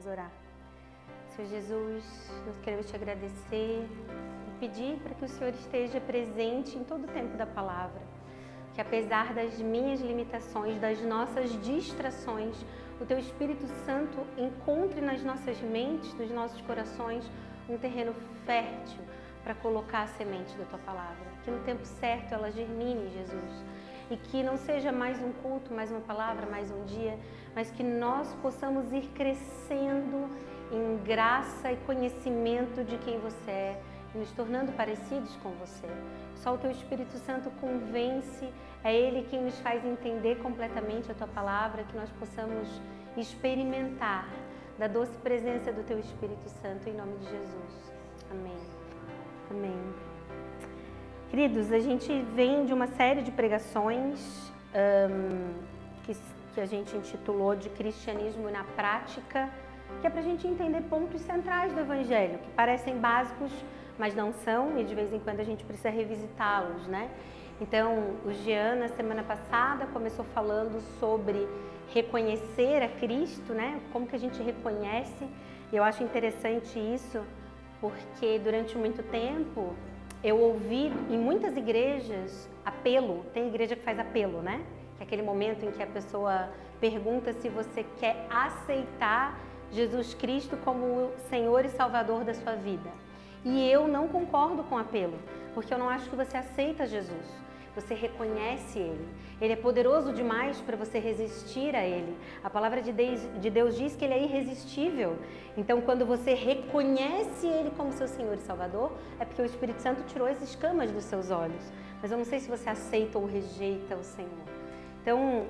Vamos orar. Senhor Jesus, nós queremos te agradecer e pedir para que o Senhor esteja presente em todo o tempo da palavra. Que apesar das minhas limitações, das nossas distrações, o Teu Espírito Santo encontre nas nossas mentes, nos nossos corações, um terreno fértil para colocar a semente da Tua palavra. Que no tempo certo ela germine, Jesus. E que não seja mais um culto, mais uma palavra, mais um dia, mas que nós possamos ir crescendo em graça e conhecimento de quem Você é, e nos tornando parecidos com Você. Só o Teu Espírito Santo convence, é Ele quem nos faz entender completamente a Tua palavra, que nós possamos experimentar da doce presença do Teu Espírito Santo, em nome de Jesus. Amém. Amém. Queridos, a gente vem de uma série de pregações que a gente intitulou de Cristianismo na Prática, que é para a gente entender pontos centrais do Evangelho, que parecem básicos, mas não são, e de vez em quando a gente precisa revisitá-los, né? Então, o Jean, na semana passada, começou falando sobre reconhecer a Cristo, né? Como que a gente reconhece, e eu acho interessante isso, porque durante muito tempo eu ouvi em muitas igrejas apelo, tem igreja que faz apelo, né? Que é aquele momento em que a pessoa pergunta se você quer aceitar Jesus Cristo como o Senhor e Salvador da sua vida. E eu não concordo com o apelo, porque eu não acho que você aceita Jesus. Você reconhece Ele. Ele é poderoso demais para você resistir a Ele. A palavra de Deus diz que Ele é irresistível. Então, quando você reconhece Ele como seu Senhor e Salvador, é porque o Espírito Santo tirou as escamas dos seus olhos. Mas eu não sei se você aceita ou rejeita o Senhor. Então,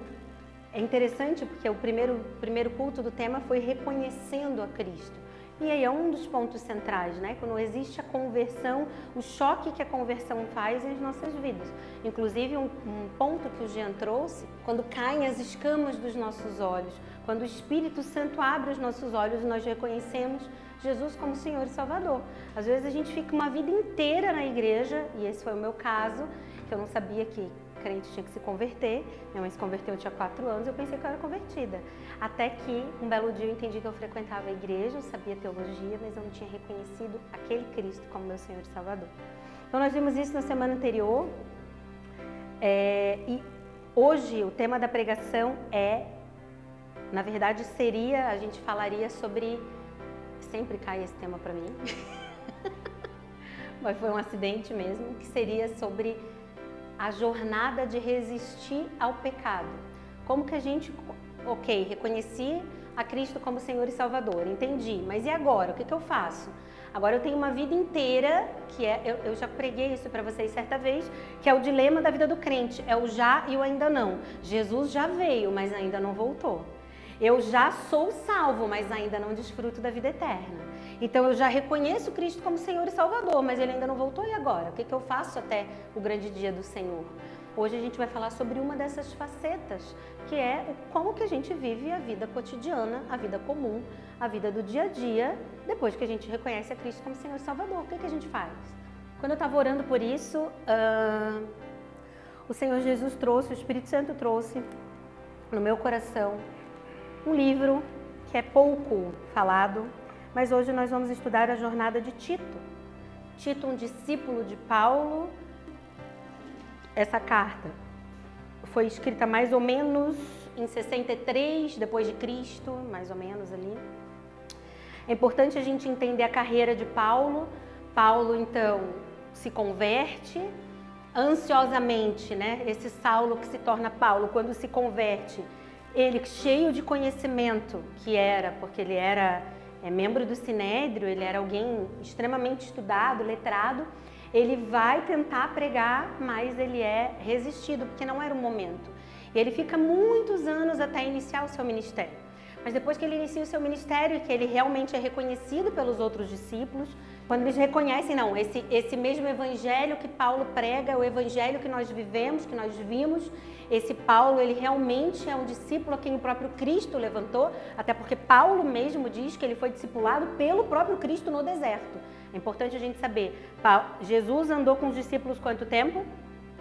é interessante porque o primeiro culto do tema foi reconhecendo a Cristo. E aí é um dos pontos centrais, né? Quando existe a conversão, o choque que a conversão faz nas nossas vidas. Inclusive, um ponto que o Jean trouxe, quando caem as escamas dos nossos olhos, quando o Espírito Santo abre os nossos olhos e nós reconhecemos Jesus como Senhor e Salvador. Às vezes a gente fica uma vida inteira na igreja, e esse foi o meu caso, que eu não sabia que crente tinha que se converter. Minha mãe se converteu, eu tinha 4 anos, eu pensei que eu era convertida. Até que um belo dia eu entendi que eu frequentava a igreja, eu sabia teologia, mas eu não tinha reconhecido aquele Cristo como meu Senhor e Salvador. Então nós vimos isso na semana anterior, e hoje o tema da pregação na verdade a gente falaria sobre, sempre cai esse tema para mim, mas foi um acidente mesmo, que seria sobre a jornada de resistir ao pecado. Como que a gente, reconheci a Cristo como Senhor e Salvador, entendi, mas e agora? O que eu faço? Agora eu tenho uma vida inteira, que eu já preguei isso para vocês certa vez, que é o dilema da vida do crente, é o já e o ainda não. Jesus já veio, mas ainda não voltou. Eu já sou salvo, mas ainda não desfruto da vida eterna. Então eu já reconheço Cristo como Senhor e Salvador, mas Ele ainda não voltou, e agora? O que eu faço até o grande dia do Senhor? Hoje a gente vai falar sobre uma dessas facetas, que é como que a gente vive a vida cotidiana, a vida comum, a vida do dia a dia, depois que a gente reconhece a Cristo como Senhor e Salvador. O que a gente faz? Quando eu estava orando por isso, o Senhor Jesus trouxe, o Espírito Santo trouxe no meu coração um livro que é pouco falado, mas hoje nós vamos estudar a jornada de Tito. Tito, um discípulo de Paulo. Essa carta foi escrita mais ou menos em 63 depois de Cristo, mais ou menos ali. É importante a gente entender a carreira de Paulo. Paulo, então, se converte ansiosamente, né? Esse Saulo que se torna Paulo, quando se converte, ele cheio de conhecimento que era, porque ele era membro do Sinédrio, ele era alguém extremamente estudado, letrado, ele vai tentar pregar, mas ele é resistido, porque não era o momento. E ele fica muitos anos até iniciar o seu ministério. Mas depois que ele inicia o seu ministério, que ele realmente é reconhecido pelos outros discípulos, quando eles reconhecem, não, esse mesmo evangelho que Paulo prega, o evangelho que nós vivemos, que nós vimos, esse Paulo, ele realmente é um discípulo a quem o próprio Cristo levantou, até porque Paulo mesmo diz que ele foi discipulado pelo próprio Cristo no deserto. É importante a gente saber, Jesus andou com os discípulos quanto tempo?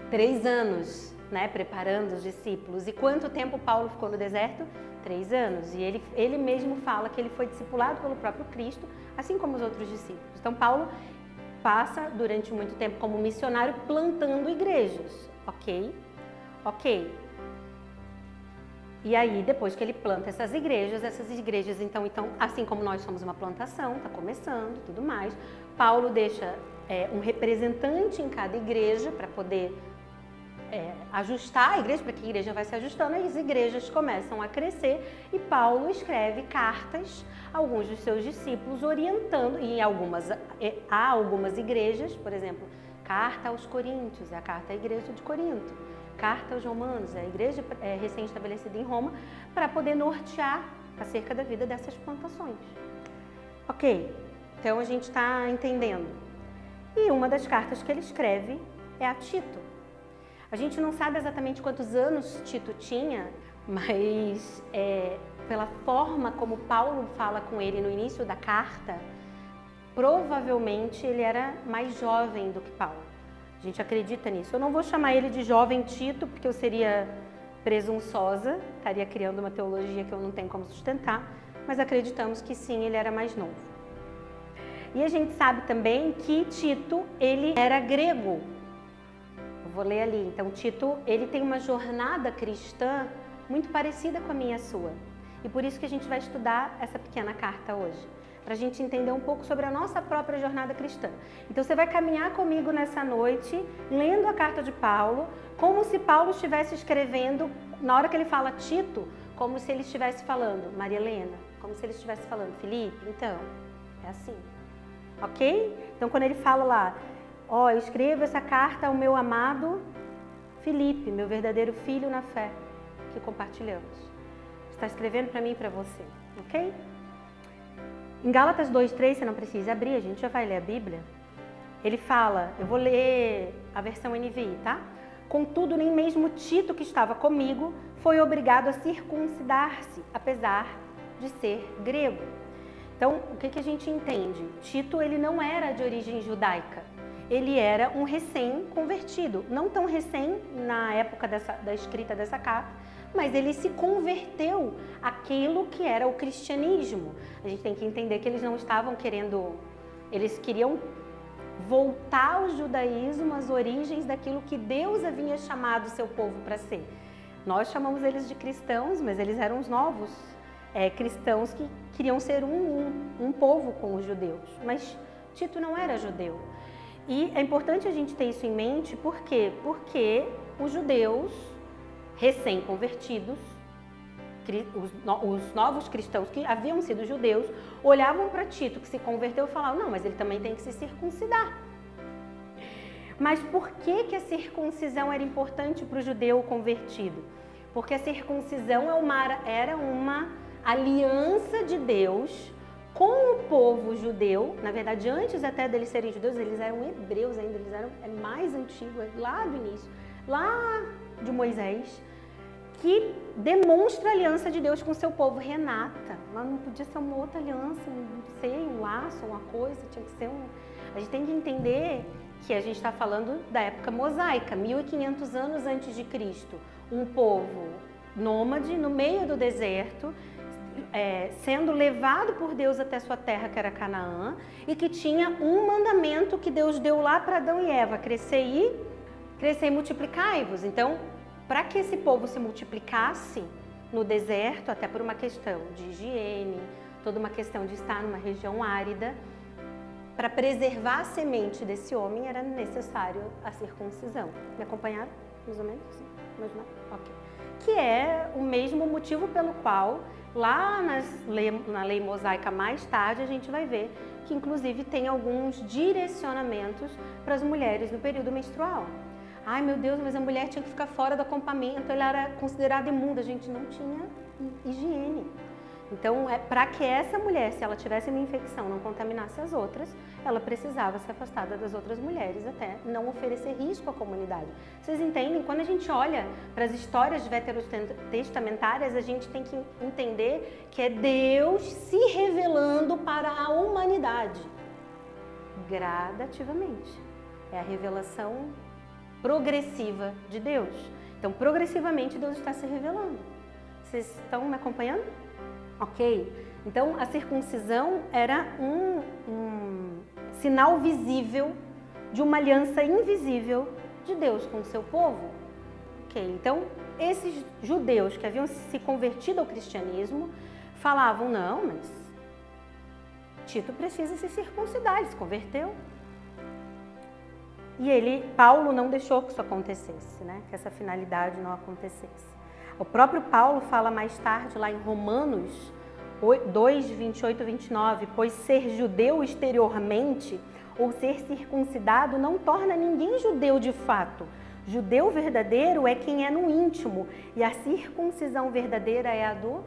3 anos. né, preparando os discípulos. E quanto tempo Paulo ficou no deserto? 3 anos. E ele mesmo fala que ele foi discipulado pelo próprio Cristo, assim como os outros discípulos. Então Paulo passa durante muito tempo como missionário plantando igrejas, ok? Ok. E aí, depois que ele planta essas igrejas então, assim como nós somos uma plantação, está começando e tudo mais, Paulo deixa um representante em cada igreja para poder ajustar a igreja, para que a igreja vai se ajustando, e as igrejas começam a crescer, e Paulo escreve cartas a alguns dos seus discípulos, orientando, e há algumas igrejas, por exemplo, carta aos Coríntios, é a carta à igreja de Corinto, carta aos Romanos, é a igreja recém-estabelecida em Roma, para poder nortear acerca da vida dessas plantações. Ok, então a gente está entendendo. E uma das cartas que ele escreve é a Tito. A gente não sabe exatamente quantos anos Tito tinha, mas pela forma como Paulo fala com ele no início da carta, provavelmente ele era mais jovem do que Paulo. A gente acredita nisso. Eu não vou chamar ele de jovem Tito, porque eu seria presunçosa, estaria criando uma teologia que eu não tenho como sustentar, mas acreditamos que sim, ele era mais novo. E a gente sabe também que Tito, ele era grego. Eu vou ler ali. Então, Tito, ele tem uma jornada cristã muito parecida com a minha e a sua. E por isso que a gente vai estudar essa pequena carta hoje, para a gente entender um pouco sobre a nossa própria jornada cristã. Então você vai caminhar comigo nessa noite, lendo a carta de Paulo, como se Paulo estivesse escrevendo, na hora que ele fala Tito, como se ele estivesse falando Maria Helena, como se ele estivesse falando Felipe. Então, é assim, ok? Então quando ele fala lá, eu escrevo essa carta ao meu amado Felipe, meu verdadeiro filho na fé, que compartilhamos. Está escrevendo para mim e para você, ok? Em Gálatas 2:3, você não precisa abrir, a gente já vai ler a Bíblia. Ele fala, eu vou ler a versão NVI, tá? Contudo, nem mesmo Tito, que estava comigo, foi obrigado a circuncidar-se, apesar de ser grego. Então, o que a gente entende? Tito, ele não era de origem judaica. Ele era um recém-convertido. Não tão recém na época da escrita dessa carta, mas ele se converteu àquilo que era o cristianismo. A gente tem que entender que eles não estavam eles queriam voltar ao judaísmo, às origens daquilo que Deus havia chamado o seu povo para ser. Nós chamamos eles de cristãos, mas eles eram os novos cristãos que queriam ser um povo com os judeus. Mas Tito não era judeu. E é importante a gente ter isso em mente, por quê? Porque os judeus recém-convertidos, os novos cristãos que haviam sido judeus, olhavam para Tito, que se converteu, e falavam, não, mas ele também tem que se circuncidar. Mas por que a circuncisão era importante para o judeu convertido? Porque a circuncisão era uma aliança de Deus com o povo judeu. Na verdade, antes até deles serem judeus, eles eram hebreus ainda, eles eram mais antigos, lá do início, lá de Moisés, que demonstra a aliança de Deus com o seu povo. Renata, mas não podia ser uma outra aliança, não sei, um laço, uma coisa, tinha que ser A gente tem que entender que a gente está falando da época mosaica, 1500 anos antes de Cristo. Um povo nômade no meio do deserto, sendo levado por Deus até sua terra, que era Canaã, e que tinha um mandamento que Deus deu lá para Adão e Eva, crescer e multiplicai-vos. Então, para que esse povo se multiplicasse no deserto, até por uma questão de higiene, toda uma questão de estar numa região árida, para preservar a semente desse homem era necessário a circuncisão. Me acompanharam? Mais ou menos? Sim? Mais ou menos? Ok. Que é o mesmo motivo pelo qual, lá na lei mosaica mais tarde, a gente vai ver que inclusive tem alguns direcionamentos para as mulheres no período menstrual. Ai meu Deus, mas a mulher tinha que ficar fora do acampamento, ela era considerada imunda, a gente não tinha higiene. Então, para que essa mulher, se ela tivesse uma infecção, não contaminasse as outras, ela precisava ser afastada das outras mulheres até não oferecer risco à comunidade. Vocês entendem? Quando a gente olha para as histórias veterotestamentárias, a gente tem que entender que é Deus se revelando para a humanidade gradativamente. É a revelação progressiva de Deus. Então, progressivamente, Deus está se revelando. Vocês estão me acompanhando? Ok. Então, a circuncisão era um sinal visível de uma aliança invisível de Deus com o seu povo. Ok. Então, esses judeus que haviam se convertido ao cristianismo falavam, não, mas Tito precisa se circuncidar, ele se converteu. E Paulo não deixou que isso acontecesse, né? Que essa finalidade não acontecesse. O próprio Paulo fala mais tarde, lá em Romanos 2, 28 e 29, pois ser judeu exteriormente ou ser circuncidado não torna ninguém judeu de fato. Judeu verdadeiro é quem é no íntimo, e a circuncisão verdadeira é a do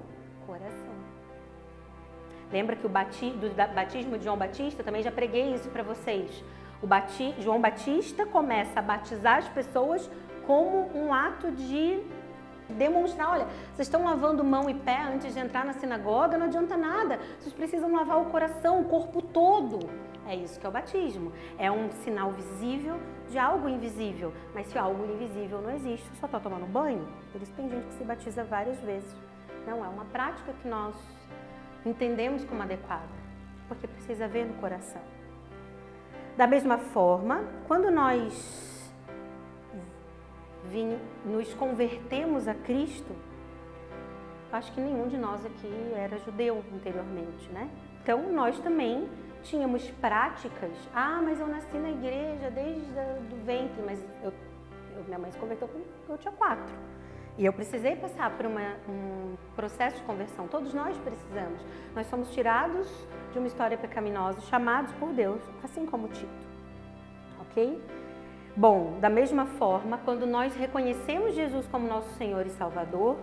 coração. Lembra que o batismo de João Batista, também já preguei isso para vocês. João Batista começa a batizar as pessoas como um ato de demonstrar, olha, vocês estão lavando mão e pé antes de entrar na sinagoga, não adianta nada, vocês precisam lavar o coração, o corpo todo. É isso que é o batismo, é um sinal visível de algo invisível, mas se algo invisível não existe, você só está tomando banho, por isso tem gente que se batiza várias vezes. Não é uma prática que nós entendemos como adequada, porque precisa ver no coração. Da mesma forma, quando nós nos convertemos a Cristo, acho que nenhum de nós aqui era judeu anteriormente, né? Então, nós também tínhamos práticas. Ah, mas eu nasci na igreja desde o ventre, mas minha mãe se converteu quando eu tinha 4. E eu precisei passar por um processo de conversão. Todos nós precisamos. Nós somos tirados de uma história pecaminosa, chamados por Deus, assim como Tito. Ok? Bom, da mesma forma, quando nós reconhecemos Jesus como nosso Senhor e Salvador,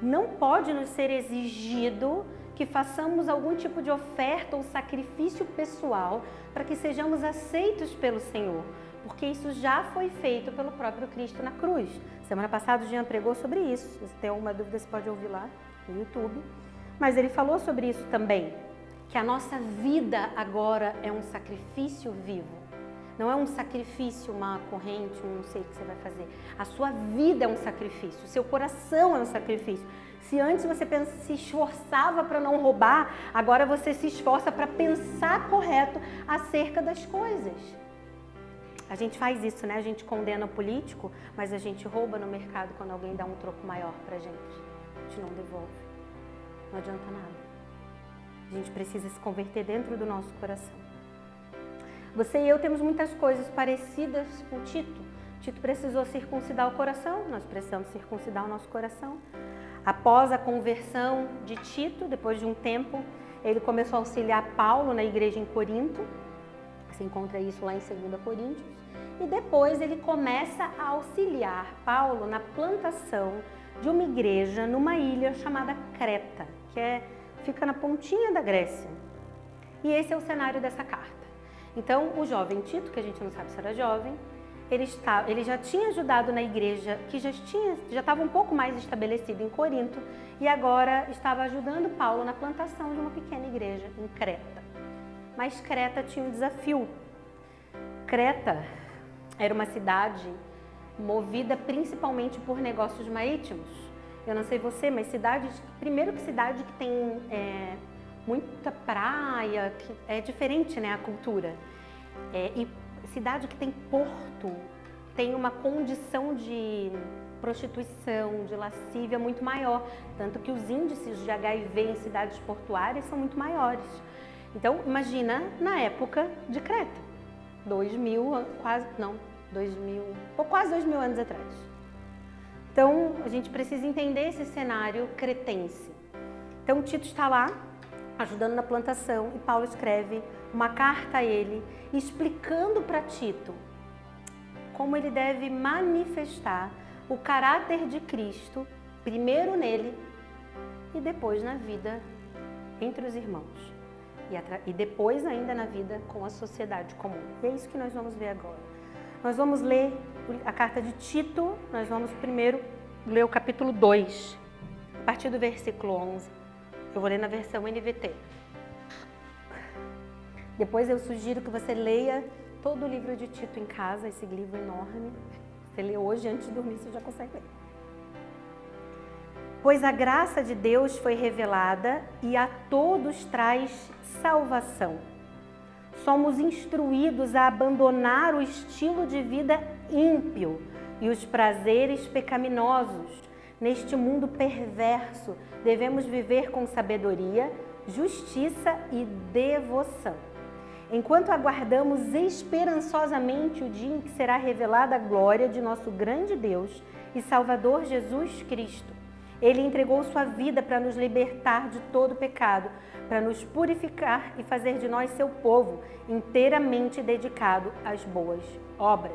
não pode nos ser exigido que façamos algum tipo de oferta ou sacrifício pessoal para que sejamos aceitos pelo Senhor, porque isso já foi feito pelo próprio Cristo na cruz. Semana passada o Jean pregou sobre isso. Se você tem alguma dúvida, você pode ouvir lá no YouTube. Mas ele falou sobre isso também, que a nossa vida agora é um sacrifício vivo. Não é um sacrifício, uma corrente, não sei o que você vai fazer. A sua vida é um sacrifício, o seu coração é um sacrifício. Se antes você se esforçava para não roubar, agora você se esforça para pensar correto acerca das coisas. A gente faz isso, né? A gente condena o político, mas a gente rouba no mercado quando alguém dá um troco maior pra gente. A gente não devolve. Não adianta nada. A gente precisa se converter dentro do nosso coração. Você e eu temos muitas coisas parecidas com Tito. Tito precisou circuncidar o coração, nós precisamos circuncidar o nosso coração. Após a conversão de Tito, depois de um tempo, ele começou a auxiliar Paulo na igreja em Corinto. Você encontra isso lá em 2 Coríntios. E depois ele começa a auxiliar Paulo na plantação de uma igreja numa ilha chamada Creta, que fica na pontinha da Grécia. E esse é o cenário dessa carta. Então, o jovem Tito, que a gente não sabe se era jovem, ele já tinha ajudado na igreja que já estava um pouco mais estabelecida em Corinto e agora estava ajudando Paulo na plantação de uma pequena igreja em Creta. Mas Creta tinha um desafio. Creta era uma cidade movida principalmente por negócios marítimos. Eu não sei você, mas primeiro que cidade que tem muita praia, que é diferente, né, a cultura. E cidade que tem porto, tem uma condição de prostituição, de lascívia muito maior. Tanto que os índices de HIV em cidades portuárias são muito maiores. Então, imagina na época de Creta, quase 2000 anos atrás. Então, a gente precisa entender esse cenário cretense. Então, Tito está lá, ajudando na plantação, e Paulo escreve uma carta a ele, explicando para Tito como ele deve manifestar o caráter de Cristo, primeiro nele e depois na vida entre os irmãos. E depois ainda na vida com a sociedade comum. E é isso que nós vamos ver agora. Nós vamos ler a carta de Tito, nós vamos primeiro ler o capítulo 2, a partir do versículo 11. Eu vou ler na versão NVT. Depois eu sugiro que você leia todo o livro de Tito em casa, esse livro enorme. Você lê hoje, antes de dormir, você já consegue ler. Pois a graça de Deus foi revelada e a todos traz salvação. Somos instruídos a abandonar o estilo de vida ímpio e os prazeres pecaminosos. Neste mundo perverso, devemos viver com sabedoria, justiça e devoção. Enquanto aguardamos esperançosamente o dia em que será revelada a glória de nosso grande Deus e Salvador Jesus Cristo. Ele entregou sua vida para nos libertar de todo pecado, para nos purificar e fazer de nós seu povo, inteiramente dedicado às boas obras.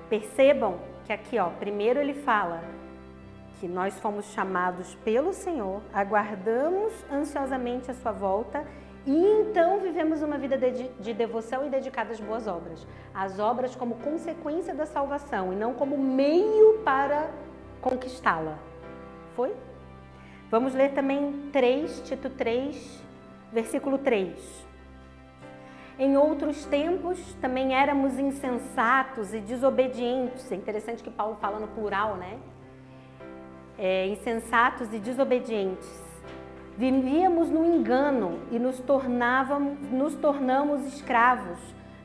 Percebam que aqui, primeiro ele fala que nós fomos chamados pelo Senhor, aguardamos ansiosamente a sua volta e então vivemos uma vida de devoção e dedicada às boas obras. As obras como consequência da salvação e não como meio para conquistá-la. Foi? Vamos ler também Tito 3, versículo 3. Em outros tempos também éramos insensatos e desobedientes. É interessante que Paulo fala no plural, né? Insensatos e desobedientes. Vivíamos no engano e nos tornamos escravos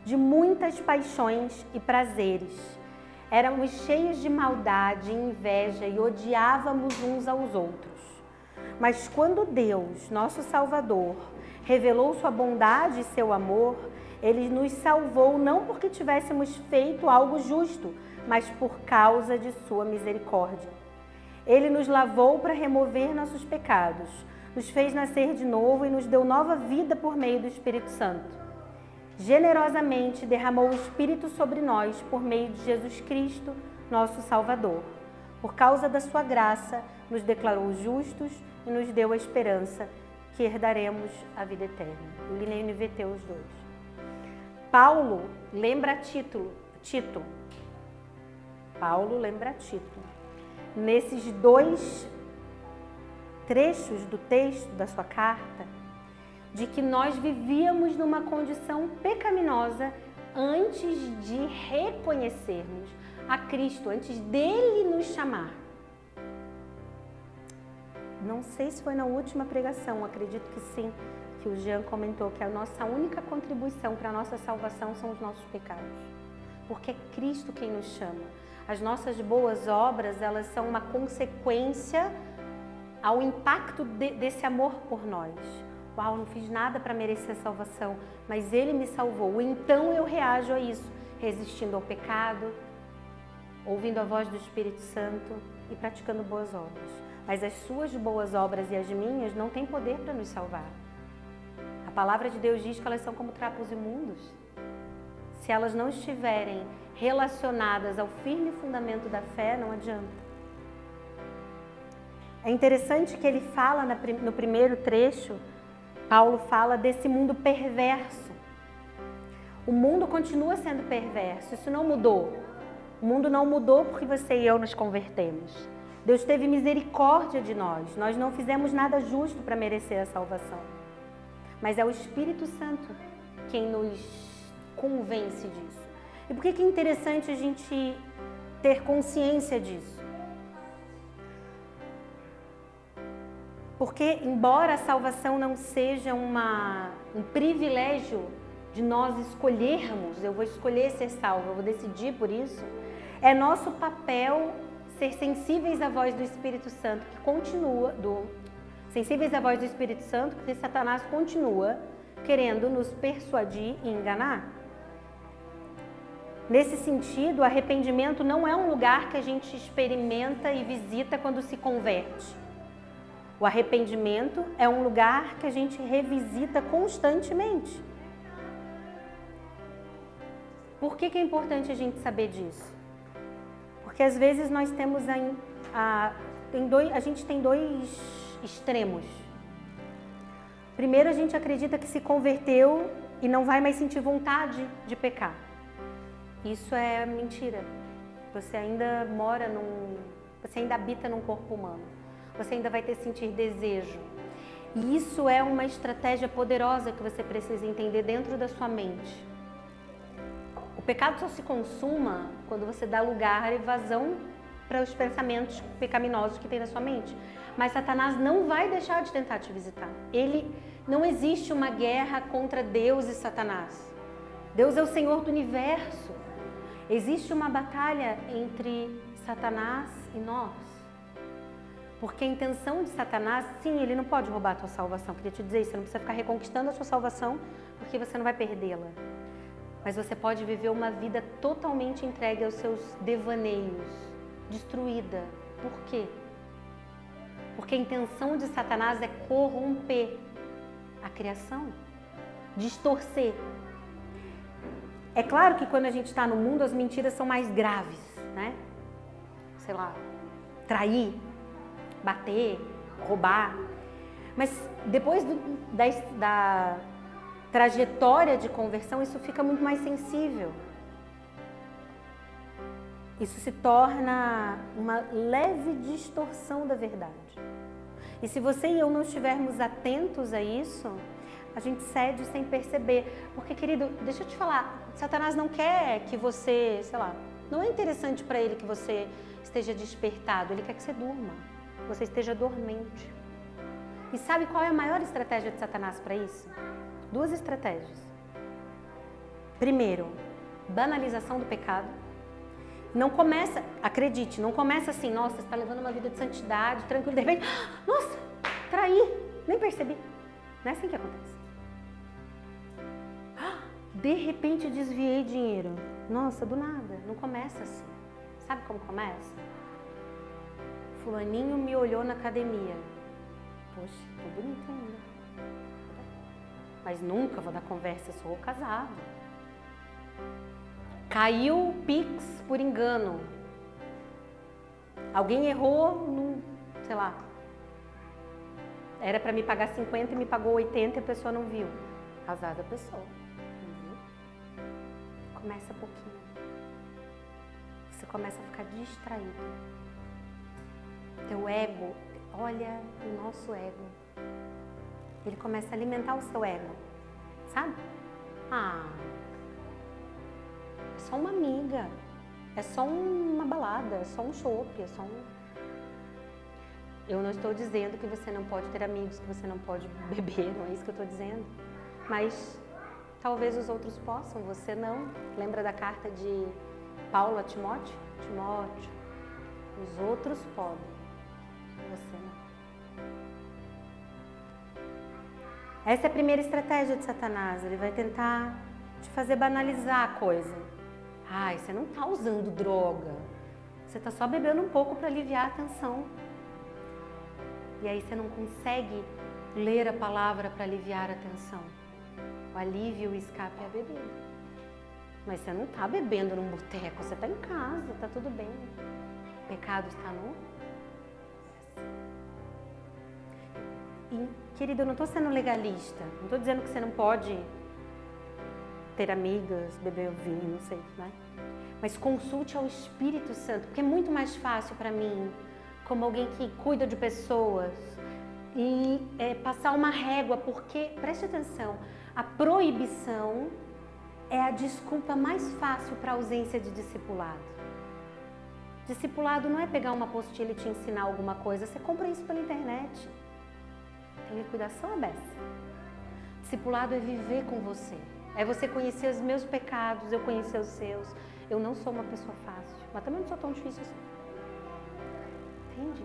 de muitas paixões e prazeres. Éramos cheios de maldade e inveja e odiávamos uns aos outros. Mas quando Deus, nosso Salvador, revelou sua bondade e seu amor, Ele nos salvou não porque tivéssemos feito algo justo, mas por causa de sua misericórdia. Ele nos lavou para remover nossos pecados, nos fez nascer de novo e nos deu nova vida por meio do Espírito Santo. Generosamente derramou o Espírito sobre nós por meio de Jesus Cristo, nosso Salvador. Por causa da sua graça, nos declarou justos e nos deu a esperança que herdaremos a vida eterna. Eu li na NVT os dois. Paulo lembra Tito. Paulo lembra Tito. Nesses dois trechos do texto da sua carta, de que nós vivíamos numa condição pecaminosa antes de reconhecermos a Cristo, antes dele nos chamar. Não sei se foi na última pregação, acredito que sim, que o Jean comentou que a nossa única contribuição para a nossa salvação são os nossos pecados. Porque é Cristo quem nos chama. As nossas boas obras, elas são uma consequência ao impacto desse amor por nós. Uau, não fiz nada para merecer a salvação, mas Ele me salvou. Então eu reajo a isso, resistindo ao pecado, ouvindo a voz do Espírito Santo e praticando boas obras. Mas as suas boas obras e as minhas não têm poder para nos salvar. A palavra de Deus diz que elas são como trapos imundos. Se elas não estiverem relacionadas ao firme fundamento da fé, não adianta. É interessante que ele fala no primeiro trecho, Paulo fala desse mundo perverso. O mundo continua sendo perverso, isso não mudou. O mundo não mudou porque você e eu nos convertemos. Deus teve misericórdia de nós. Nós não fizemos nada justo para merecer a salvação. Mas é o Espírito Santo quem nos convence disso. E por que é interessante a gente ter consciência disso? Porque, embora a salvação não seja um privilégio de nós escolhermos, eu vou escolher ser salvo, eu vou decidir por isso, é nosso papel ser sensíveis à voz do Espírito Santo, sensíveis à voz do Espírito Santo, porque Satanás continua querendo nos persuadir e enganar. Nesse sentido, o arrependimento não é um lugar que a gente experimenta e visita quando se converte. O arrependimento é um lugar que a gente revisita constantemente. Por que é importante a gente saber disso? Porque às vezes nós temos a gente tem dois extremos. Primeiro, a gente acredita que se converteu e não vai mais sentir vontade de pecar. Isso é mentira. Você ainda habita num corpo humano. Você ainda vai ter que sentir desejo. E isso é uma estratégia poderosa que você precisa entender dentro da sua mente. O pecado só se consuma quando você dá lugar e vazão para os pensamentos pecaminosos que tem na sua mente. Mas Satanás não vai deixar de tentar te visitar. Não existe uma guerra contra Deus e Satanás. Deus é o Senhor do universo. Existe uma batalha entre Satanás e nós. Porque a intenção de Satanás, sim, ele não pode roubar a tua salvação. Queria te dizer isso, você não precisa ficar reconquistando a sua salvação, porque você não vai perdê-la. Mas você pode viver uma vida totalmente entregue aos seus devaneios, destruída. Por quê? Porque a intenção de Satanás é corromper a criação, distorcer. É claro que quando a gente está no mundo, as mentiras são mais graves, né? Sei lá, trair, bater, roubar. Mas depois da trajetória de conversão, isso fica muito mais sensível. Isso se torna uma leve distorção da verdade. E se você e eu não estivermos atentos a isso, a gente cede sem perceber. Porque, querido, deixa eu te falar, Satanás não quer que você, sei lá, não é interessante para ele que você esteja despertado, ele quer que você durma, que você esteja dormente. E sabe qual é a maior estratégia de Satanás para isso? 2 estratégias. Primeiro, banalização do pecado. Não começa, acredite, não começa assim, nossa, você está levando uma vida de santidade, tranquilo, de repente, nossa, traí, nem percebi. Não é assim que acontece. De repente desviei dinheiro. Nossa, do nada, não começa assim. Sabe como começa? Fulaninho me olhou na academia. Poxa, tô bonita ainda. Mas nunca vou dar conversa, sou casado. Caiu o Pix por engano. Alguém errou, sei lá. Era para me pagar 50 e me pagou 80 e a pessoa não viu. Casada a pessoa. Começa pouquinho. Você começa a ficar distraído. Teu ego, olha o nosso ego. Ele começa a alimentar o seu ego. Sabe? É só uma amiga. É só uma balada. É só um chopp. É só um... Eu não estou dizendo que você não pode ter amigos, que você não pode beber. Não é isso que eu estou dizendo. Mas... talvez os outros possam, você não. Lembra da carta de Paulo a Timóteo? Timóteo, os outros podem, você não. Essa é a primeira estratégia de Satanás. Ele vai tentar te fazer banalizar a coisa. Ai, você não está usando droga. Você está só bebendo um pouco para aliviar a tensão. E aí você não consegue ler a palavra para aliviar a tensão. O alívio e o escape é a bebida. Mas você não está bebendo num boteco, você está em casa, está tudo bem. O pecado está no... E, querido, eu não estou sendo legalista. Não estou dizendo que você não pode ter amigas, beber vinho, não sei, né? Mas consulte ao Espírito Santo, porque é muito mais fácil para mim, como alguém que cuida de pessoas, e passar uma régua, porque, preste atenção, a proibição é a desculpa mais fácil para a ausência de discipulado. Discipulado não é pegar uma apostila e te ensinar alguma coisa, você compra isso pela internet. Tem liquidação aberta. Discipulado é viver com você, é você conhecer os meus pecados, eu conhecer os seus. Eu não sou uma pessoa fácil, mas também não sou tão difícil assim. Entende?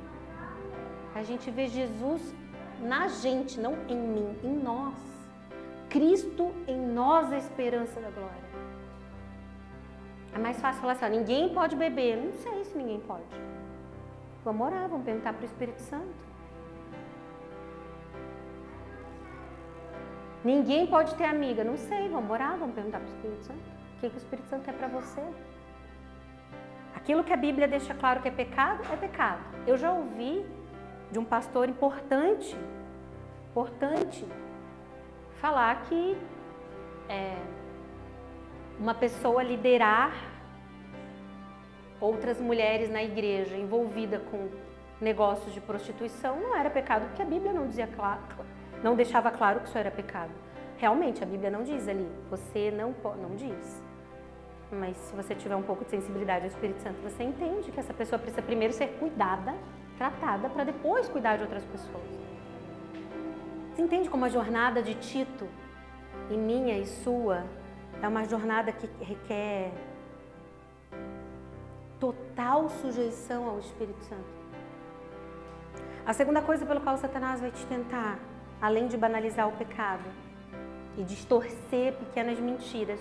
A gente vê Jesus na gente, não em mim, em nós. Cristo em nós, a esperança da glória. É mais fácil falar assim, ó, ninguém pode beber. Não sei se ninguém pode. Vamos orar, vamos perguntar para o Espírito Santo. Ninguém pode ter amiga. Não sei, vamos orar, vamos perguntar para o Espírito Santo. O que o Espírito Santo quer para você? Aquilo que a Bíblia deixa claro que é pecado, é pecado. Eu já ouvi de um pastor importante, falar que uma pessoa liderar outras mulheres na igreja envolvida com negócios de prostituição não era pecado, porque a Bíblia não dizia não deixava claro que isso era pecado. Realmente, a Bíblia não diz ali, você não diz. mas se você tiver um pouco de sensibilidade ao Espírito Santo, você entende que essa pessoa precisa primeiro ser cuidada, tratada, para depois cuidar de outras pessoas. Você entende como a jornada de Tito, e minha e sua, é uma jornada que requer total sujeição ao Espírito Santo? A segunda coisa pelo qual Satanás vai te tentar, além de banalizar o pecado e distorcer pequenas mentiras,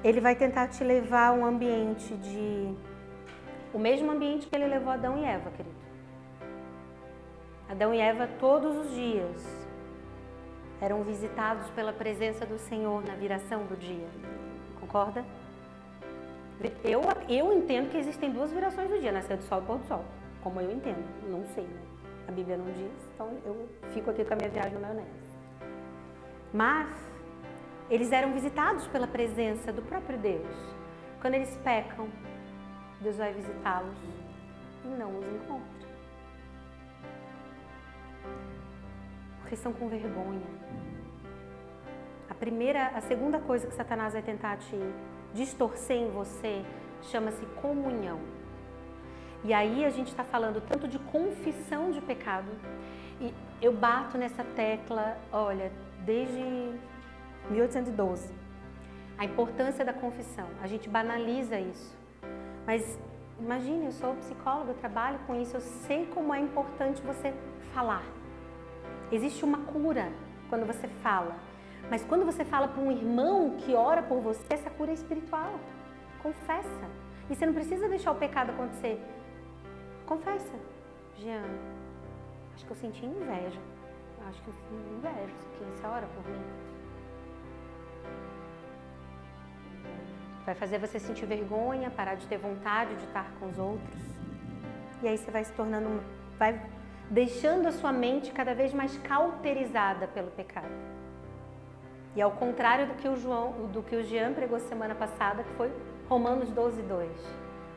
ele vai tentar te levar a um ambiente o mesmo ambiente que ele levou Adão e Eva, querido. Adão e Eva todos os dias eram visitados pela presença do Senhor na viração do dia. Concorda? Eu entendo que existem duas virações do dia, nascer do sol e pôr do sol. Como eu entendo, não sei, né? A Bíblia não diz, então eu fico aqui com a minha viagem na maionese. Mas eles eram visitados pela presença do próprio Deus. Quando eles pecam, Deus vai visitá-los e não os encontra. Porque são com vergonha. A segunda coisa que Satanás vai tentar te distorcer em você chama-se comunhão. E aí a gente está falando tanto de confissão de pecado, e eu bato nessa tecla, olha, desde 1812, a importância da confissão. A gente banaliza isso, mas imagine, eu sou psicóloga, eu trabalho com isso, eu sei como é importante você falar. Existe uma cura quando você fala, mas quando você fala para um irmão que ora por você, essa cura é espiritual. Confessa. E você não precisa deixar o pecado acontecer. Confessa. Jean, acho que eu senti inveja. Acho que eu senti inveja, que você ora por mim. Vai fazer você sentir vergonha, parar de ter vontade de estar com os outros. E aí você vai se tornando, vai deixando a sua mente cada vez mais cauterizada pelo pecado. E ao contrário do que o Jean pregou semana passada, que foi Romanos 12:2.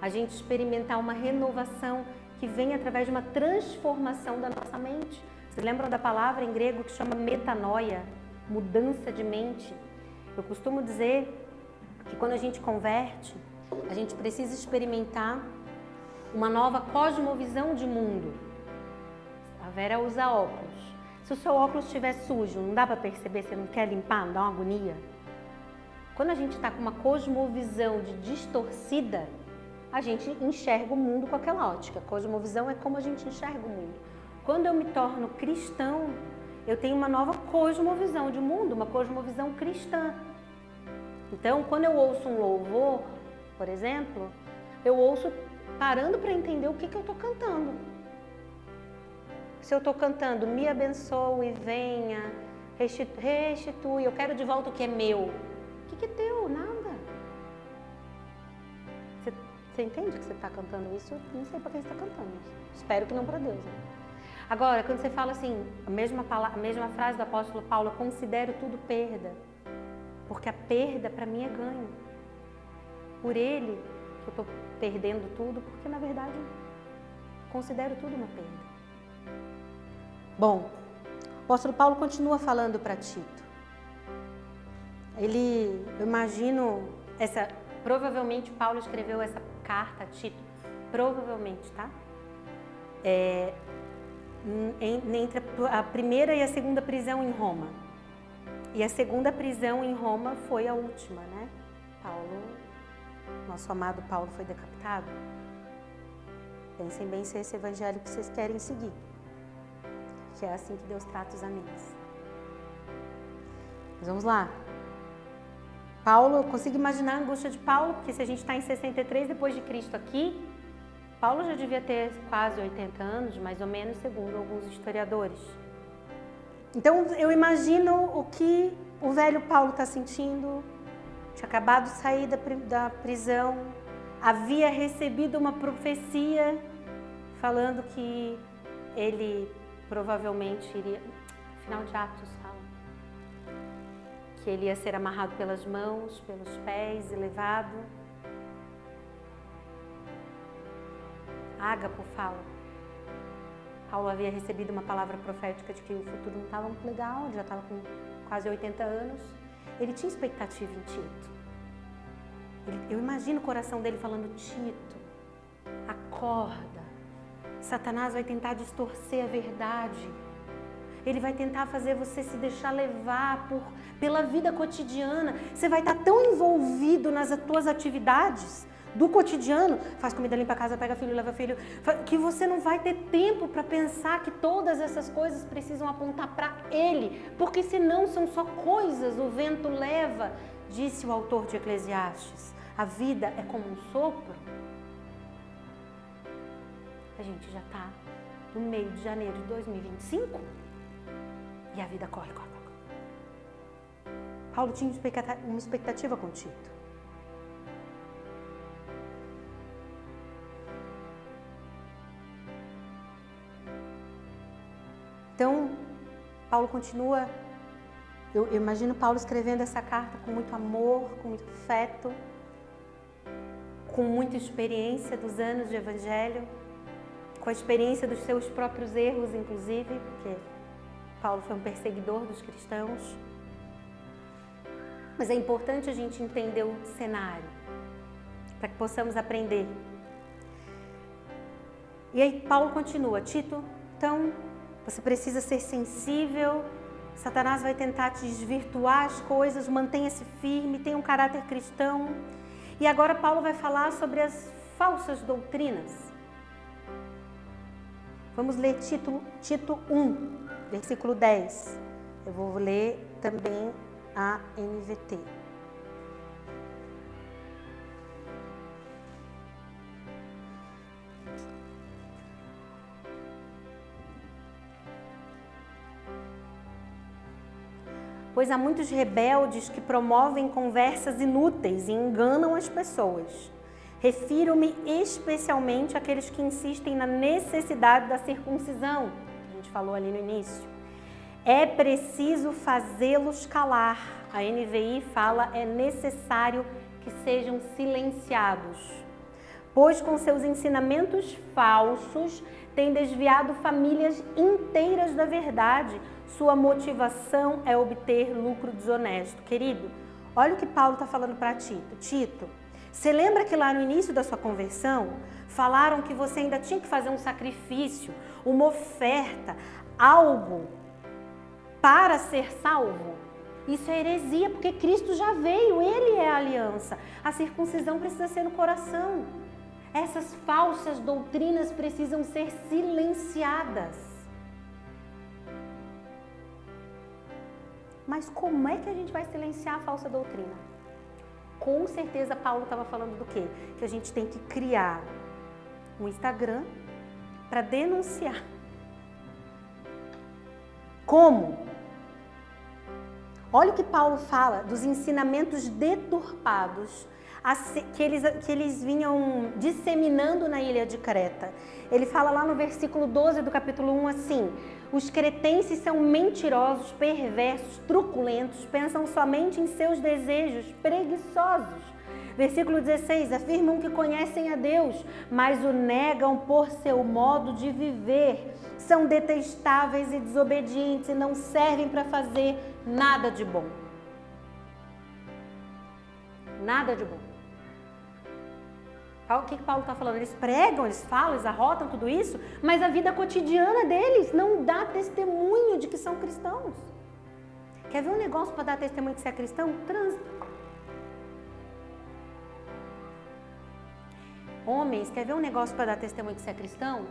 A gente experimentar uma renovação que vem através de uma transformação da nossa mente. Vocês lembram da palavra em grego que chama metanoia, mudança de mente? Eu costumo dizer que quando a gente converte, a gente precisa experimentar uma nova cosmovisão de mundo. A Vera usa óculos. Se o seu óculos estiver sujo, não dá para perceber, você não quer limpar, não dá uma agonia? Quando a gente está com uma cosmovisão distorcida, a gente enxerga o mundo com aquela ótica. Cosmovisão é como a gente enxerga o mundo. Quando eu me torno cristão, eu tenho uma nova cosmovisão de mundo, uma cosmovisão cristã. Então, quando eu ouço um louvor, por exemplo, eu ouço parando para entender o que eu estou cantando. Se eu estou cantando, me abençoe, venha, restitui, eu quero de volta o que é meu. O que é teu? Nada. Você entende que você está cantando isso? Eu não sei para quem você está cantando. Espero que não para Deus. Né? Agora, quando você fala assim, a mesma frase do apóstolo Paulo, eu considero tudo perda. Porque a perda para mim é ganho. Por ele que eu estou perdendo tudo, porque na verdade considero tudo uma perda. Bom, o apóstolo Paulo continua falando para Tito. Eu imagino, provavelmente Paulo escreveu essa carta a Tito, provavelmente, tá? Entre a primeira e a segunda prisão em Roma. E a segunda prisão em Roma foi a última, né? Nosso amado Paulo foi decapitado. Pensem bem se é esse evangelho que vocês querem seguir. Que é assim que Deus trata os amigos. Mas vamos lá. Paulo, eu consigo imaginar a angústia de Paulo, porque se a gente está em 63 depois de Cristo aqui, Paulo já devia ter quase 80 anos, mais ou menos, segundo alguns historiadores. Então, eu imagino o que o velho Paulo está sentindo. Tinha acabado de sair da prisão, havia recebido uma profecia falando que ele provavelmente iria, final de Atos fala, que ele ia ser amarrado pelas mãos, pelos pés e levado. Ágapo fala. Paulo havia recebido uma palavra profética de que o futuro não estava muito legal, ele já estava com quase 80 anos. ele tinha expectativa em Tito. Eu imagino o coração dele falando, Tito, acorda. Satanás vai tentar distorcer a verdade. Ele vai tentar fazer você se deixar levar pela vida cotidiana. Você vai estar tão envolvido nas tuas atividades do cotidiano, faz comida, limpa a casa, pega filho, leva filho, que você não vai ter tempo para pensar que todas essas coisas precisam apontar para Ele, porque senão são só coisas, o vento leva, disse o autor de Eclesiastes. A vida é como um sopro. A gente já está no meio de janeiro de 2025 e a vida corre. Paulo tinha uma expectativa com Tito. Então, Paulo continua, eu imagino Paulo escrevendo essa carta com muito amor, com muito afeto, com muita experiência dos anos de evangelho, com a experiência dos seus próprios erros, inclusive, porque Paulo foi um perseguidor dos cristãos. Mas é importante a gente entender o cenário, para que possamos aprender. E aí Paulo continua, Tito, então você precisa ser sensível, Satanás vai tentar te desvirtuar as coisas, mantenha-se firme, tenha um caráter cristão. E agora Paulo vai falar sobre as falsas doutrinas. Vamos ler Tito 1, versículo 10. Eu vou ler também a NVT. Pois há muitos rebeldes que promovem conversas inúteis e enganam as pessoas. Refiro-me especialmente àqueles que insistem na necessidade da circuncisão, que a gente falou ali no início. É preciso fazê-los calar. A NVI fala, é necessário que sejam silenciados. Pois com seus ensinamentos falsos têm desviado famílias inteiras da verdade. Sua motivação é obter lucro desonesto. Querido, olha o que Paulo está falando para Tito. Tito, você lembra que lá no início da sua conversão, falaram que você ainda tinha que fazer um sacrifício, uma oferta, algo para ser salvo? Isso é heresia, porque Cristo já veio, Ele é a aliança. A circuncisão precisa ser no coração. Essas falsas doutrinas precisam ser silenciadas. Mas como é que a gente vai silenciar a falsa doutrina? Com certeza Paulo estava falando do quê? Que a gente tem que criar um Instagram para denunciar. Como? Olha o que Paulo fala dos ensinamentos deturpados que eles vinham disseminando na ilha de Creta. Ele fala lá no versículo 12 do capítulo 1 assim: os cretenses são mentirosos, perversos, truculentos, pensam somente em seus desejos, preguiçosos. Versículo 16, afirmam que conhecem a Deus, mas o negam por seu modo de viver. São detestáveis e desobedientes e não servem para fazer nada de bom. Nada de bom. O que Paulo está falando? Eles pregam, eles falam, eles arrotam tudo isso, mas a vida cotidiana deles não dá testemunho de que são cristãos. Quer ver um negócio para dar testemunho de que você é cristão? Trânsito. Homens, quer ver um negócio para dar testemunho de que você é cristão?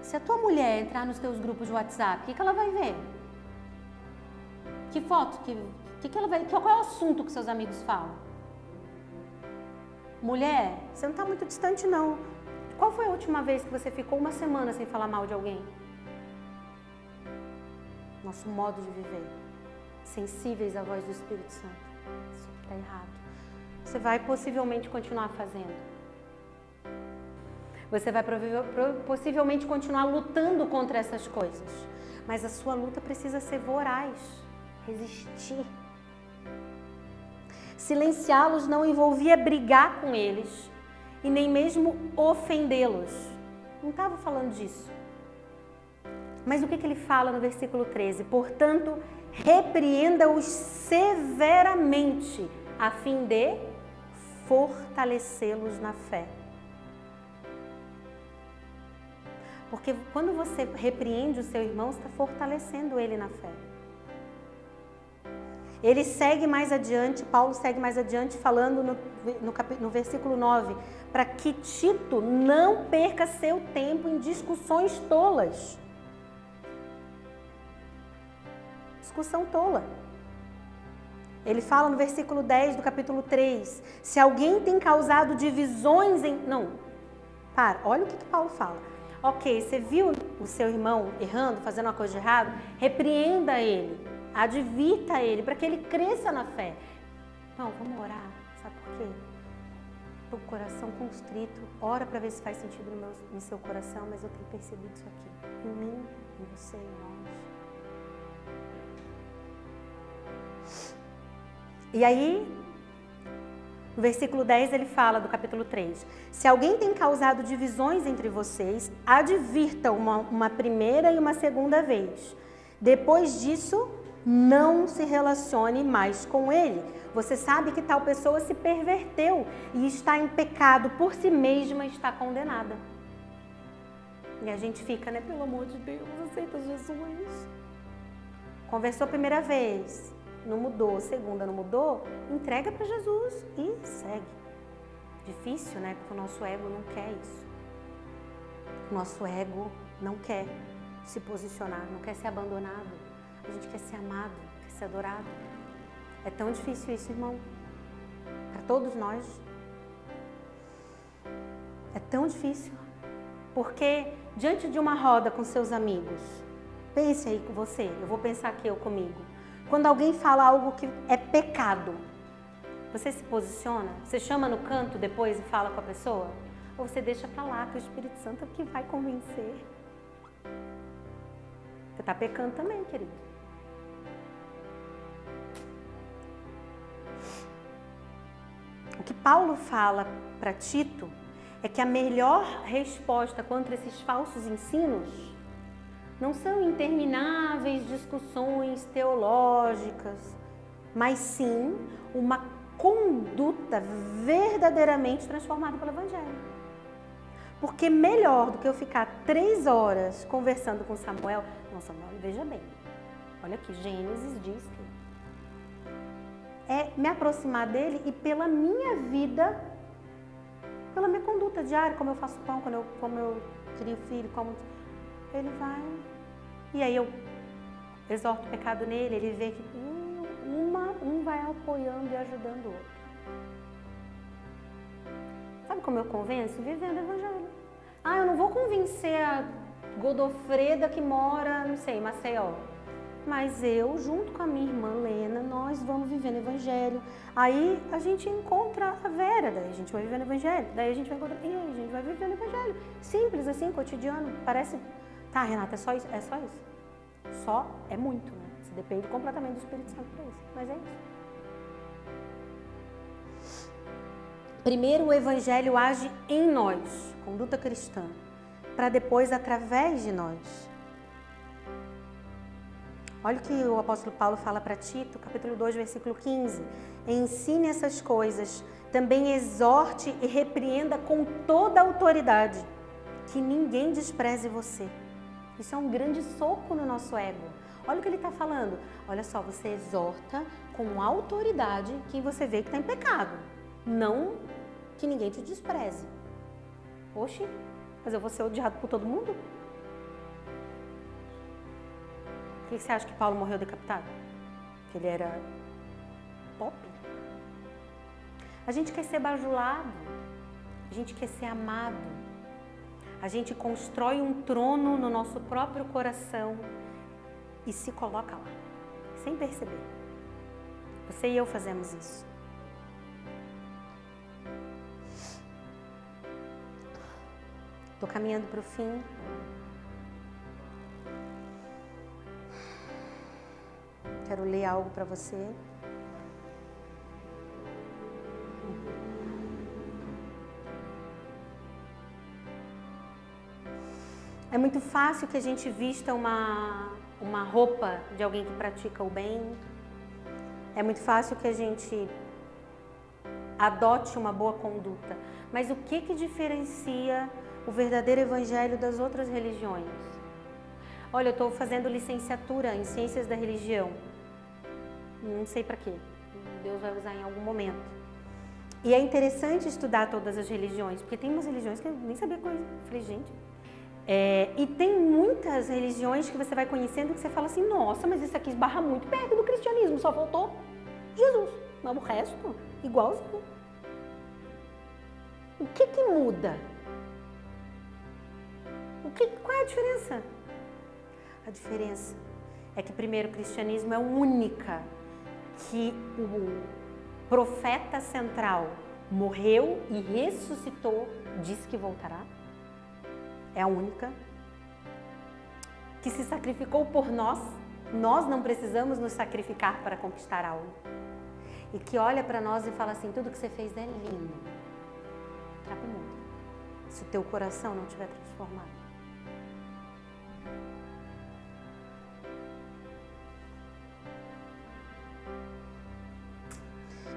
Se a tua mulher entrar nos teus grupos de WhatsApp, o que ela vai ver? Que foto? Que ela vai, qual é o assunto que seus amigos falam? Mulher, você não está muito distante não. Qual foi a última vez que você ficou uma semana sem falar mal de alguém? Nosso modo de viver. Sensíveis à voz do Espírito Santo. Isso está errado. Você vai possivelmente continuar fazendo. Você vai possivelmente continuar lutando contra essas coisas. Mas a sua luta precisa ser voraz. Resistir. Silenciá-los não envolvia brigar com eles e nem mesmo ofendê-los. Não estava falando disso. Mas o que ele fala no versículo 13? Portanto, repreenda-os severamente, a fim de fortalecê-los na fé. Porque quando você repreende o seu irmão, você está fortalecendo ele na fé. Ele segue mais adiante, Paulo segue mais adiante, falando no versículo 9, para que Tito não perca seu tempo em discussões tolas. Discussão tola. Ele fala no versículo 10 do capítulo 3, se alguém tem causado divisões em... Não, olha o que Paulo fala. Ok, você viu o seu irmão errando, fazendo uma coisa de errado? Repreenda ele, advirta ele, para que ele cresça na fé. Não, vamos orar, sabe por quê? O coração constrito, ora para ver se faz sentido no seu coração, mas eu tenho percebido isso aqui, em mim, em você, em nós. E aí, no versículo 10 ele fala do capítulo 3, se alguém tem causado divisões entre vocês, advirta uma primeira e uma segunda vez. Depois disso, não se relacione mais com ele. Você sabe que tal pessoa se perverteu e está em pecado por si mesma, está condenada. E a gente fica, né? Pelo amor de Deus, aceita Jesus. Conversou a primeira vez, não mudou, segunda não mudou, entrega para Jesus e segue. Difícil, né? Porque o nosso ego não quer isso. O nosso ego não quer se posicionar, não quer ser abandonado. A gente quer ser amado, quer ser adorado. É tão difícil isso, irmão. Para todos nós. É tão difícil. Porque diante de uma roda com seus amigos, pense aí com você, eu vou pensar aqui eu comigo. Quando alguém fala algo que é pecado, você se posiciona? Você chama no canto depois e fala com a pessoa? Ou você deixa pra lá que o Espírito Santo é que vai convencer? Você tá pecando também, querido. O que Paulo fala para Tito é que a melhor resposta contra esses falsos ensinos não são intermináveis discussões teológicas, mas sim uma conduta verdadeiramente transformada pelo Evangelho. Porque melhor do que eu ficar 3 horas conversando com Samuel, não, Samuel, veja bem, olha aqui, Gênesis diz que é me aproximar dele e pela minha vida, pela minha conduta diária, como eu faço pão, como eu crio filho, como ele vai. E aí eu exorto o pecado nele, ele vê que um vai apoiando e ajudando o outro. Sabe como eu convenço? Vivendo o Evangelho. Eu não vou convencer a Godofreda que mora, não sei, em Maceió. Mas eu, junto com a minha irmã Lena, nós vamos vivendo o Evangelho. Aí a gente encontra a Vera, daí a gente vai vivendo o Evangelho. Daí a gente vai encontrar, e aí a gente vai vivendo o Evangelho. Simples assim, cotidiano. Parece, tá, Renata, é só isso? É só isso. Só é muito, né? Você depende completamente do Espírito Santo para isso. Mas é isso. Primeiro o Evangelho age em nós, conduta cristã, para depois através de nós. Olha o que o apóstolo Paulo fala para Tito, capítulo 2, versículo 15. Ensine essas coisas, também exorte e repreenda com toda a autoridade, que ninguém despreze você. Isso é um grande soco no nosso ego. Olha o que ele está falando. Olha só, você exorta com autoridade quem você vê que está em pecado. Não que ninguém te despreze. Oxe, mas eu vou ser odiado por todo mundo? Por que você acha que Paulo morreu decapitado? Que ele era pop? A gente quer ser bajulado, a gente quer ser amado, a gente constrói um trono no nosso próprio coração e se coloca lá, sem perceber. Você e eu fazemos isso. Estou caminhando para o fim. Quero ler algo para você. É muito fácil que a gente vista uma uma roupa de alguém que pratica o bem. É muito fácil que a gente adote uma boa conduta. Mas o que diferencia o verdadeiro evangelho das outras religiões? Olha, eu estou fazendo licenciatura em Ciências da Religião. Não sei para quê. Deus vai usar em algum momento. E é interessante estudar todas as religiões, porque tem umas religiões que eu nem sabia coisa. Falei, gente. E tem muitas religiões que você vai conhecendo que você fala assim, nossa, mas isso aqui esbarra muito perto do cristianismo, só faltou Jesus. Mas o resto, igualzinho. O que muda? Qual é a diferença? A diferença é que primeiro o cristianismo é a única que o profeta central morreu e ressuscitou, disse que voltará. É a única que se sacrificou por nós. Nós não precisamos nos sacrificar para conquistar algo. E que olha para nós e fala assim, tudo que você fez é lindo. Traga o mundo. Se o teu coração não estiver transformado.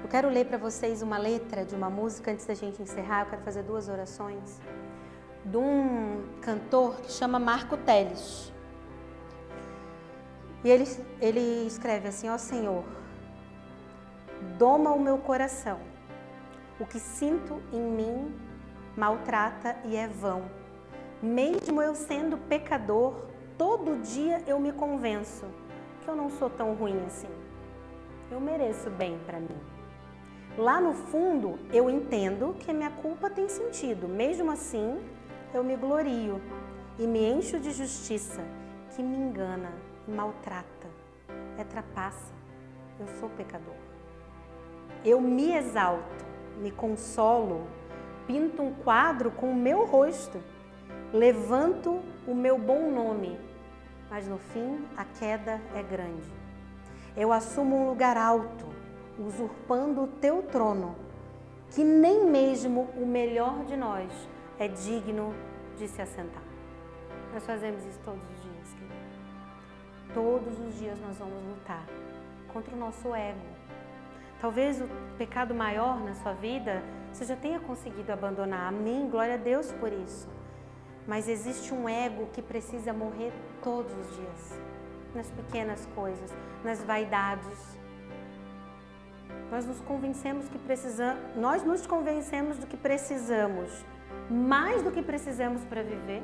Eu quero ler para vocês uma letra de uma música antes da gente encerrar. Eu quero fazer 2 orações. De um cantor que chama Marco Teles. E ele escreve assim, ó Senhor, doma o meu coração, o que sinto em mim maltrata e é vão. Mesmo eu sendo pecador, todo dia eu me convenço que eu não sou tão ruim assim. Eu mereço bem para mim. Lá no fundo, eu entendo que minha culpa tem sentido. Mesmo assim, eu me glorio e me encho de justiça que me engana e maltrata, trapaça. Eu sou pecador. Eu me exalto, me consolo, pinto um quadro com o meu rosto, levanto o meu bom nome, mas no fim a queda é grande. Eu assumo um lugar alto, usurpando o teu trono, que nem mesmo o melhor de nós é digno de se assentar. Nós fazemos isso todos os dias, querido. Todos os dias nós vamos lutar contra o nosso ego. Talvez o pecado maior na sua vida você já tenha conseguido abandonar. Amém, glória a Deus por isso. Mas existe um ego que precisa morrer todos os dias. Nas pequenas coisas, nas vaidades. Nós nos convencemos que precisamos, nós nos convencemos do que precisamos, mais do que precisamos para viver.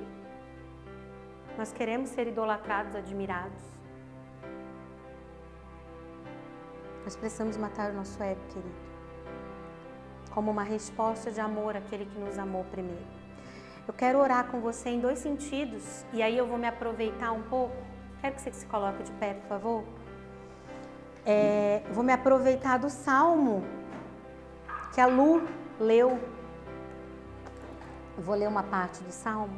Nós queremos ser idolatrados, admirados. Nós precisamos matar o nosso ego, querido, como uma resposta de amor àquele que nos amou primeiro. Eu quero orar com você em 2 sentidos, e aí eu vou me aproveitar um pouco. Quero que você se coloque de pé, por favor. Vou me aproveitar do Salmo que a Lu leu. Eu vou ler uma parte do Salmo.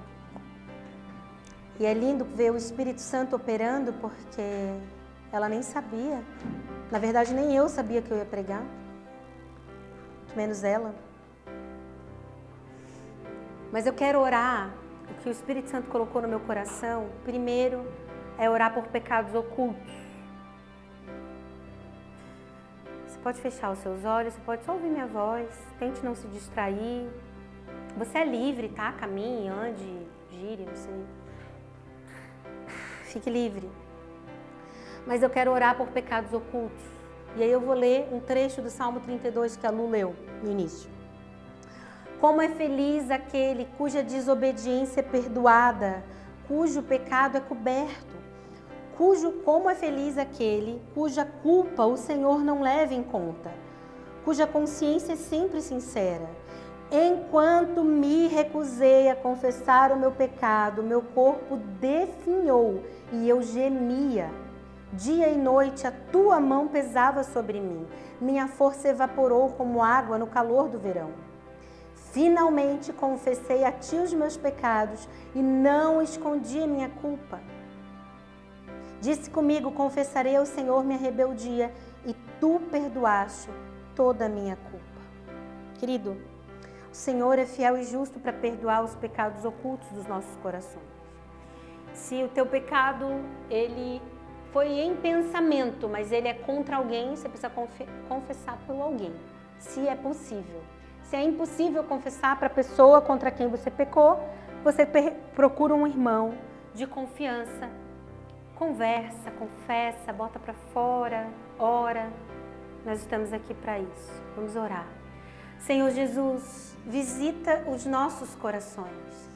E é lindo ver o Espírito Santo operando, porque ela nem sabia. Na verdade, nem eu sabia que eu ia pregar. Muito menos ela. Mas eu quero orar. O que o Espírito Santo colocou no meu coração, primeiro, é orar por pecados ocultos. Você pode fechar os seus olhos, você pode só ouvir minha voz. Tente não se distrair. Você é livre, tá? Caminhe, ande, gire, não sei. Fique livre. Mas eu quero orar por pecados ocultos. E aí eu vou ler um trecho do Salmo 32 que a Lu leu no início. Como é feliz aquele cuja desobediência é perdoada, cujo pecado é coberto. Como é feliz aquele cuja culpa o Senhor não leva em conta, cuja consciência é sempre sincera. Enquanto me recusei a confessar o meu pecado, meu corpo definhou e eu gemia. Dia e noite a tua mão pesava sobre mim, minha força evaporou como água no calor do verão. Finalmente confessei a ti os meus pecados e não escondi a minha culpa. Disse comigo, confessarei ao Senhor minha rebeldia e tu perdoaste toda a minha culpa. Querido, o Senhor é fiel e justo para perdoar os pecados ocultos dos nossos corações. Se o teu pecado, ele foi em pensamento, mas ele é contra alguém, você precisa confessar por alguém, se é possível. Se é impossível confessar para a pessoa contra quem você pecou, você procura um irmão de confiança, conversa, confessa, bota para fora, ora. Nós estamos aqui para isso. Vamos orar. Senhor Jesus, visita os nossos corações.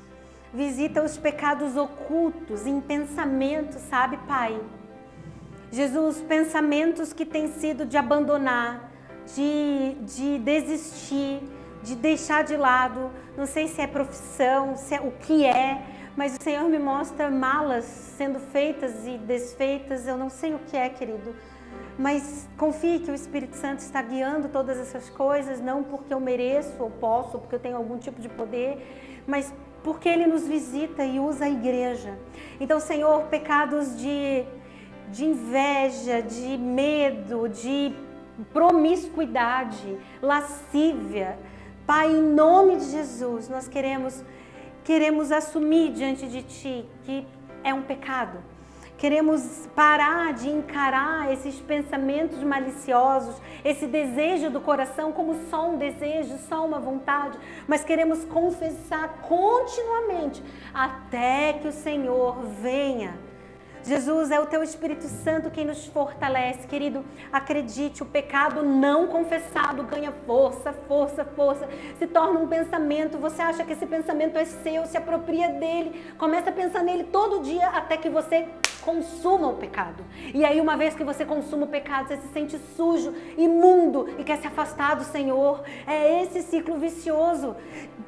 Visita os pecados ocultos em pensamentos, sabe, Pai? Jesus, pensamentos que têm sido de abandonar, de desistir, de deixar de lado. Não sei se é profissão, se é o que é, mas o Senhor me mostra malas sendo feitas e desfeitas. Eu não sei o que é, querido. Mas confie que o Espírito Santo está guiando todas essas coisas, não porque eu mereço ou posso, ou porque eu tenho algum tipo de poder, mas porque Ele nos visita e usa a igreja. Então, Senhor, pecados de inveja, de medo, de promiscuidade, lascívia, Pai, em nome de Jesus, nós queremos assumir diante de Ti que é um pecado. Queremos parar de encarar esses pensamentos maliciosos, esse desejo do coração como só um desejo, só uma vontade, mas queremos confessar continuamente até que o Senhor venha. Jesus, é o Teu Espírito Santo quem nos fortalece, querido. Acredite, o pecado não confessado ganha força, se torna um pensamento. Você acha que esse pensamento é seu, se apropria dele, começa a pensar nele todo dia até que você consuma o pecado. E aí, uma vez que você consuma o pecado, você se sente sujo, imundo e quer se afastar do Senhor. É esse ciclo vicioso.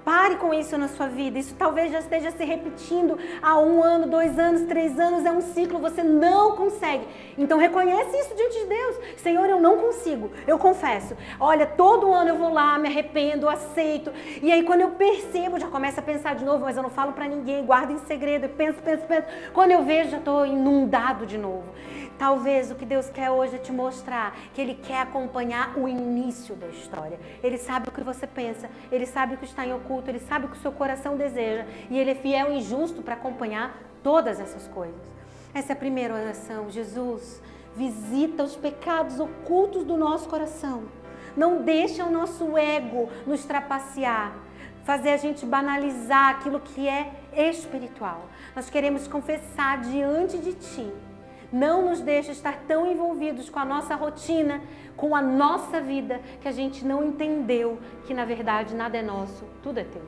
Pare com isso na sua vida. Isso talvez já esteja se repetindo há 1 ano, 2 anos, 3 anos. É um ciclo, você não consegue. Então reconhece isso diante de Deus. Senhor, eu não consigo. Eu confesso. Olha, todo ano eu vou lá, me arrependo, aceito. E aí quando eu percebo, já começo a pensar de novo, mas eu não falo pra ninguém, guardo em segredo, eu penso. Quando eu vejo, já estou inundado de novo. Talvez o que Deus quer hoje é te mostrar que Ele quer acompanhar o início da história. Ele sabe o que você pensa, Ele sabe o que está em oculto, Ele sabe o que o seu coração deseja e Ele é fiel e justo para acompanhar todas essas coisas. Essa é a primeira oração. Jesus, visita os pecados ocultos do nosso coração. Não deixa o nosso ego nos trapacear, fazer a gente banalizar aquilo que é espiritual. Nós queremos confessar diante de Ti. Não nos deixa estar tão envolvidos com a nossa rotina, com a nossa vida, que a gente não entendeu que na verdade nada é nosso, tudo é Teu.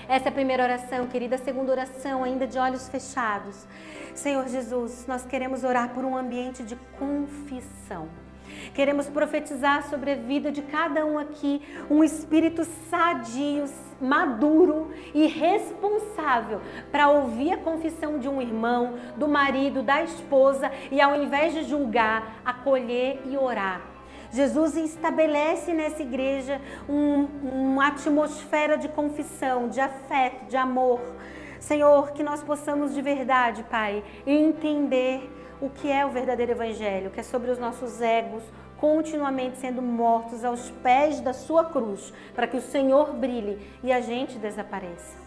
Essa é a primeira oração, querida. A segunda oração, ainda de olhos fechados. Senhor Jesus, nós queremos orar por um ambiente de confissão. Queremos profetizar sobre a vida de cada um aqui um espírito sadio, maduro e responsável para ouvir a confissão de um irmão, do marido, da esposa e, ao invés de julgar, acolher e orar. Jesus estabelece nessa igreja uma atmosfera de confissão, de afeto, de amor. Senhor, que nós possamos de verdade, Pai, entender o que é o verdadeiro evangelho, que é sobre os nossos egos, continuamente sendo mortos aos pés da sua cruz, para que o Senhor brilhe e a gente desapareça.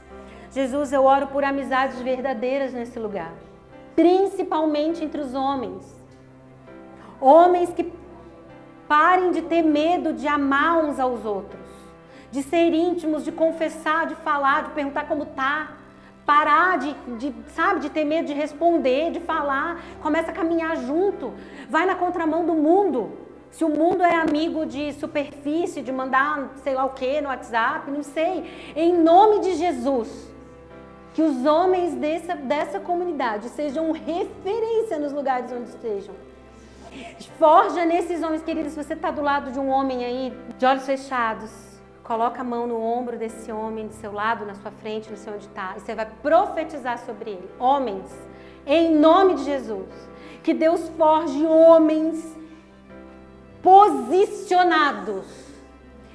Jesus, eu oro por amizades verdadeiras nesse lugar, principalmente entre os homens. Homens que parem de ter medo de amar uns aos outros, de ser íntimos, de confessar, de falar, de perguntar como tá. Parar de ter medo de responder, de falar, começa a caminhar junto, vai na contramão do mundo. Se o mundo é amigo de superfície, de mandar sei lá o que no WhatsApp, não sei. Em nome de Jesus, que os homens dessa comunidade sejam referência nos lugares onde estejam. Forja nesses homens, queridos, se você está do lado de um homem aí, de olhos fechados, coloca a mão no ombro desse homem, do seu lado, na sua frente, não sei onde está, e você vai profetizar sobre ele. Homens, em nome de Jesus, que Deus forge homens posicionados,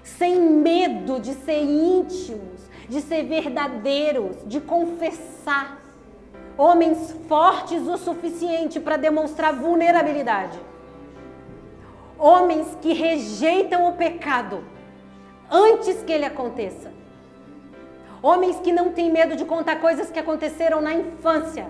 sem medo de ser íntimos, de ser verdadeiros, de confessar. Homens fortes o suficiente para demonstrar vulnerabilidade. Homens que rejeitam o pecado antes que ele aconteça. Homens que não têm medo de contar coisas que aconteceram na infância.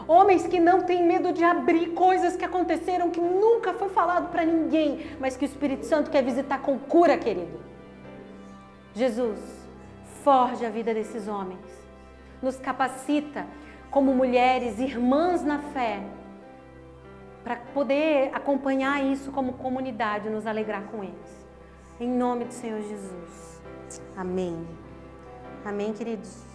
Homens que não têm medo de abrir coisas que aconteceram, que nunca foi falado para ninguém, mas que o Espírito Santo quer visitar com cura, querido. Jesus, forge a vida desses homens. Nos capacita como mulheres, irmãs na fé, para poder acompanhar isso como comunidade, nos alegrar com eles. Em nome do Senhor Jesus. Amém. Amém, queridos.